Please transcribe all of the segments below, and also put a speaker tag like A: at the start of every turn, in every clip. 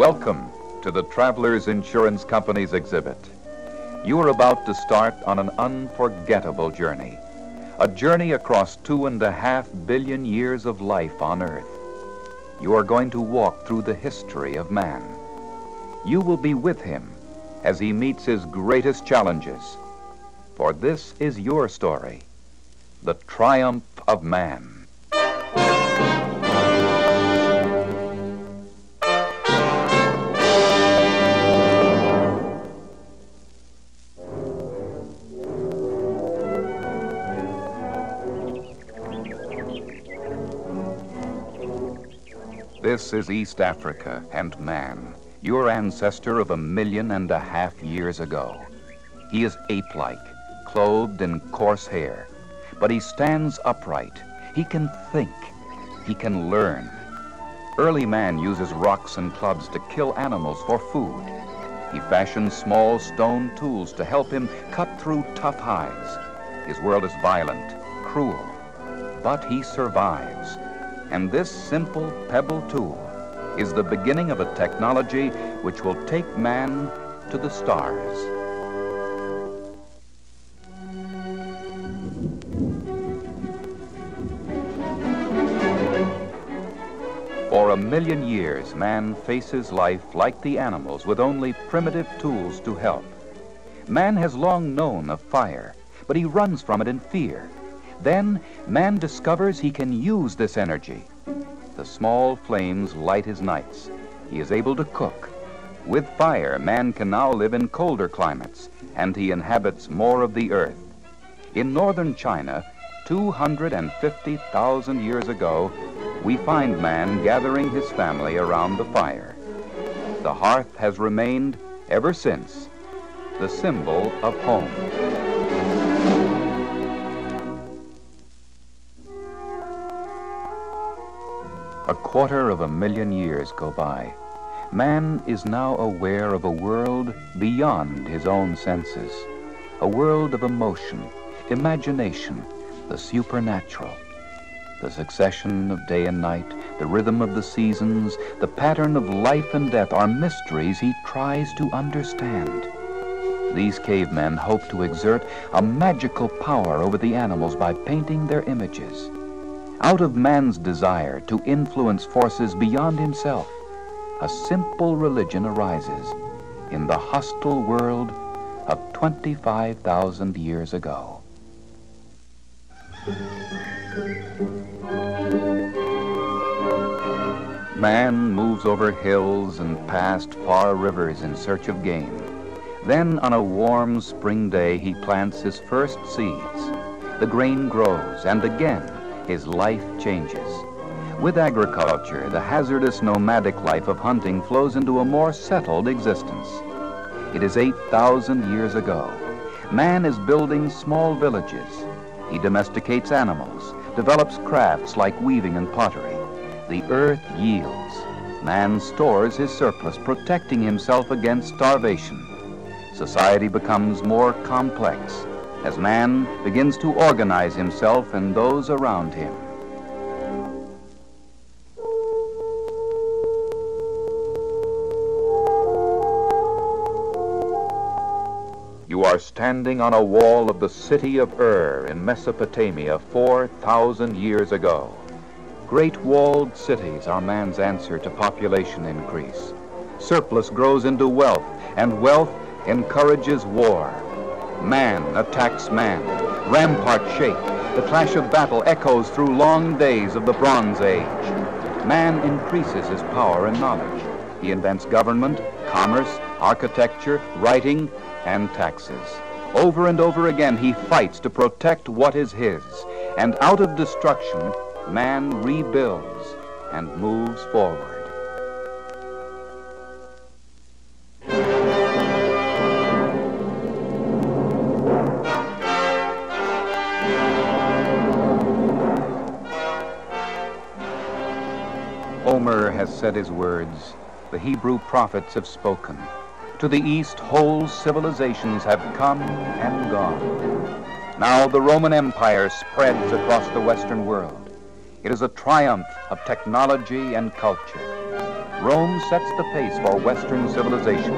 A: Welcome to the Travelers Insurance Company's exhibit. You are about to start on an unforgettable journey. A journey across 2.5 billion years of life on Earth. You are going to walk through the history of man. You will be with him as he meets his greatest challenges. For this is your story, the triumph of man. This is East Africa and man, your ancestor of 1.5 million years ago. He is ape-like, clothed in coarse hair, but he stands upright. He can think. He can learn. Early man uses rocks and clubs to kill animals for food. He fashions small stone tools to help him cut through tough hides. His world is violent, cruel, but he survives. And this simple pebble tool is the beginning of a technology which will take man to the stars. For 1 million years, man faces life like the animals with only primitive tools to help. Man has long known of fire, but he runs from it in fear. Then, man discovers he can use this energy. The small flames light his nights. He is able to cook. With fire, man can now live in colder climates, and he inhabits more of the earth. In northern China, 250,000 years ago, we find man gathering his family around the fire. The hearth has remained, ever since, the symbol of home. A 250,000 years go by. Man is now aware of a world beyond his own senses, a world of emotion, imagination, the supernatural. The succession of day and night, the rhythm of the seasons, the pattern of life and death are mysteries he tries to understand. These cavemen hope to exert a magical power over the animals by painting their images. Out of man's desire to influence forces beyond himself, a simple religion arises in the hostile world of 25,000 years ago. Man moves over hills and past far rivers in search of game. Then on a warm spring day, he plants his first seeds. The grain grows, and again, his life changes. With agriculture, the hazardous nomadic life of hunting flows into a more settled existence. It is 8,000 years ago. Man is building small villages. He domesticates animals, develops crafts like weaving and pottery. The earth yields. Man stores his surplus, protecting himself against starvation. Society becomes more complex as man begins to organize himself and those around him. You are standing on a wall of the city of Ur in Mesopotamia 4,000 years ago. Great walled cities are man's answer to population increase. Surplus grows into wealth, and wealth encourages war. Man attacks man. Ramparts shake. The clash of battle echoes through long days of the Bronze Age. Man increases his power and knowledge. He invents government, commerce, architecture, writing, and taxes. Over and over again, he fights to protect what is his. And out of destruction, man rebuilds and moves forward. Homer has said his words. The Hebrew prophets have spoken. To the east, whole civilizations have come and gone. Now the Roman Empire spreads across the Western world. It is a triumph of technology and culture. Rome sets the pace for Western civilization.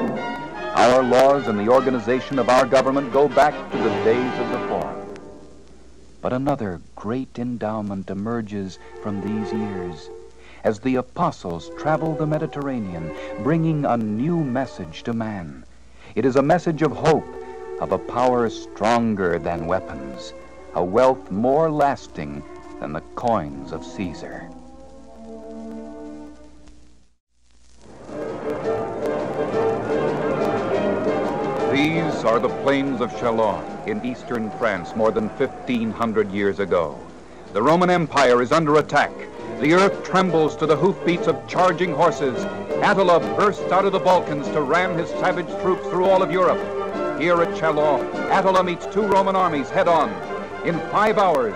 A: Our laws and the organization of our government go back to the days of the Forum. But another great endowment emerges from these years as the apostles travel the Mediterranean, bringing a new message to man. It is a message of hope, of a power stronger than weapons, a wealth more lasting than the coins of Caesar. These are the plains of Chalon in eastern France more than 1,500 years ago. The Roman Empire is under attack. The earth trembles to the hoofbeats of charging horses. Attila bursts out of the Balkans to ram his savage troops through all of Europe. Here at Chalon, Attila meets two Roman armies head-on. In 5 hours,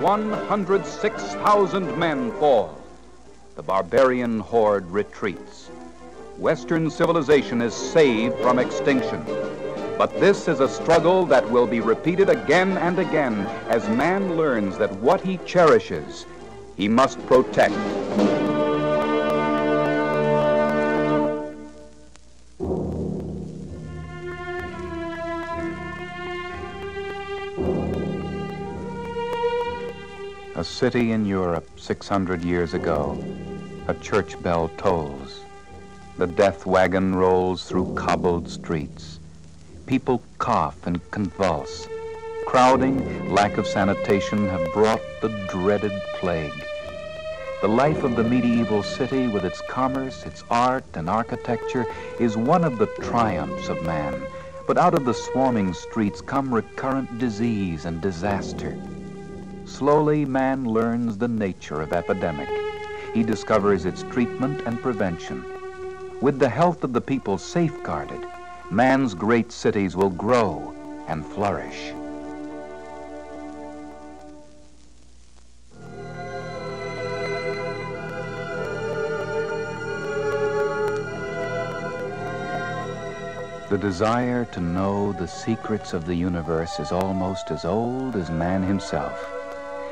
A: 106,000 men fall. The barbarian horde retreats. Western civilization is saved from extinction. But this is a struggle that will be repeated again and again as man learns that what he cherishes, he must protect. A city in Europe 600 years ago. A church bell tolls. The death wagon rolls through cobbled streets. People cough and convulse. Crowding, lack of sanitation have brought the dreaded plague. The life of the medieval city with its commerce, its art and architecture is one of the triumphs of man. But out of the swarming streets come recurrent disease and disaster. Slowly, man learns the nature of epidemic. He discovers its treatment and prevention. With the health of the people safeguarded, man's great cities will grow and flourish. The desire to know the secrets of the universe is almost as old as man himself.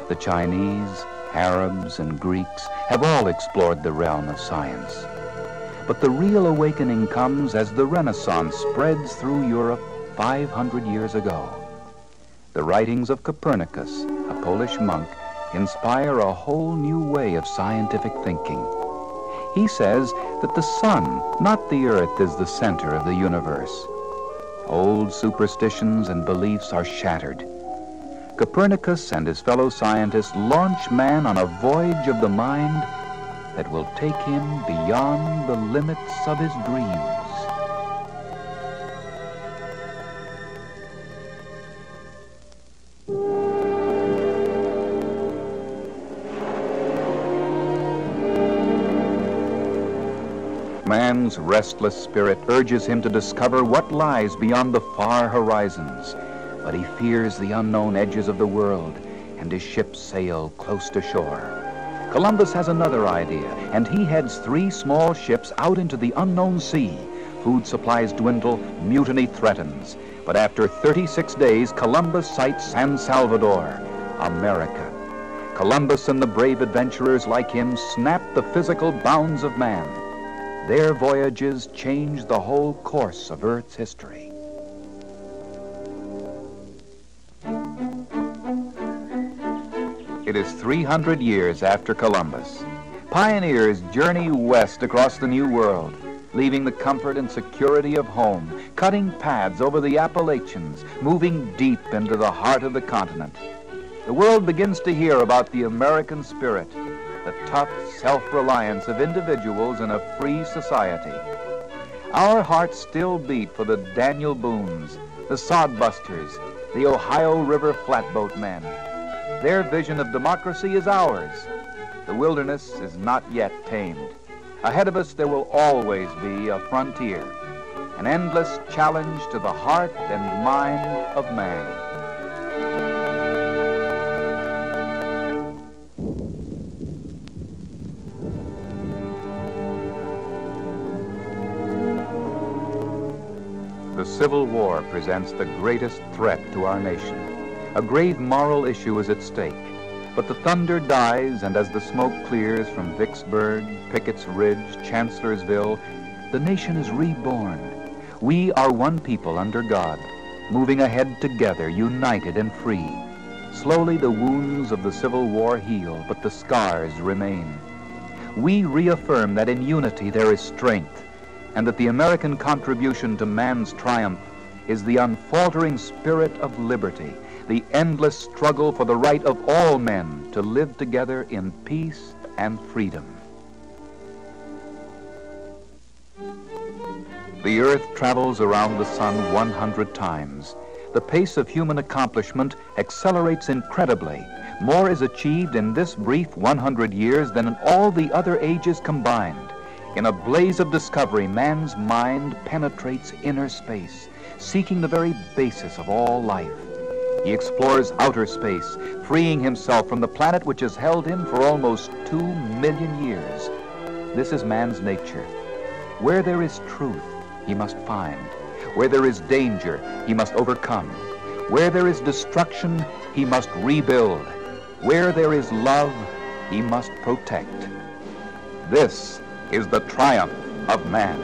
A: The Chinese, Arabs, and Greeks have all explored the realm of science. But the real awakening comes as the Renaissance spreads through Europe 500 years ago. The writings of Copernicus, a Polish monk, inspire a whole new way of scientific thinking. He says that the sun, not the earth, is the center of the universe. Old superstitions and beliefs are shattered. Copernicus and his fellow scientists launch man on a voyage of the mind that will take him beyond the limits of his dreams. Man's restless spirit urges him to discover what lies beyond the far horizons, but he fears the unknown edges of the world, and his ships sail close to shore. Columbus has another idea, and he heads 3 small ships out into the unknown sea. Food supplies dwindle, mutiny threatens. But after 36 days, Columbus sights San Salvador, America. Columbus and the brave adventurers like him snap the physical bounds of man. Their voyages change the whole course of Earth's history. It is 300 years after Columbus. Pioneers journey west across the New World, leaving the comfort and security of home, cutting paths over the Appalachians, moving deep into the heart of the continent. The world begins to hear about the American spirit, the tough self-reliance of individuals in a free society. Our hearts still beat for the Daniel Boones, the Sodbusters, the Ohio River flatboat men. Their vision of democracy is ours. The wilderness is not yet tamed. Ahead of us there will always be a frontier, an endless challenge to the heart and mind of man. The Civil War presents the greatest threat to our nation. A grave moral issue is at stake. But the thunder dies, and as the smoke clears from Vicksburg, Pickett's Ridge, Chancellorsville, the nation is reborn. We are one people under God, moving ahead together, united and free. Slowly the wounds of the Civil War heal, but the scars remain. We reaffirm that in unity there is strength, and that the American contribution to man's triumph is the unfaltering spirit of liberty, the endless struggle for the right of all men to live together in peace and freedom. The earth travels around the sun 100 times. The pace of human accomplishment accelerates incredibly. More is achieved in this brief 100 years than in all the other ages combined. In a blaze of discovery, man's mind penetrates inner space, seeking the very basis of all life. He explores outer space, freeing himself from the planet which has held him for almost 2 million years. This is man's nature. Where there is truth, he must find. Where there is danger, he must overcome. Where there is destruction, he must rebuild. Where there is love, he must protect. This is the triumph of man.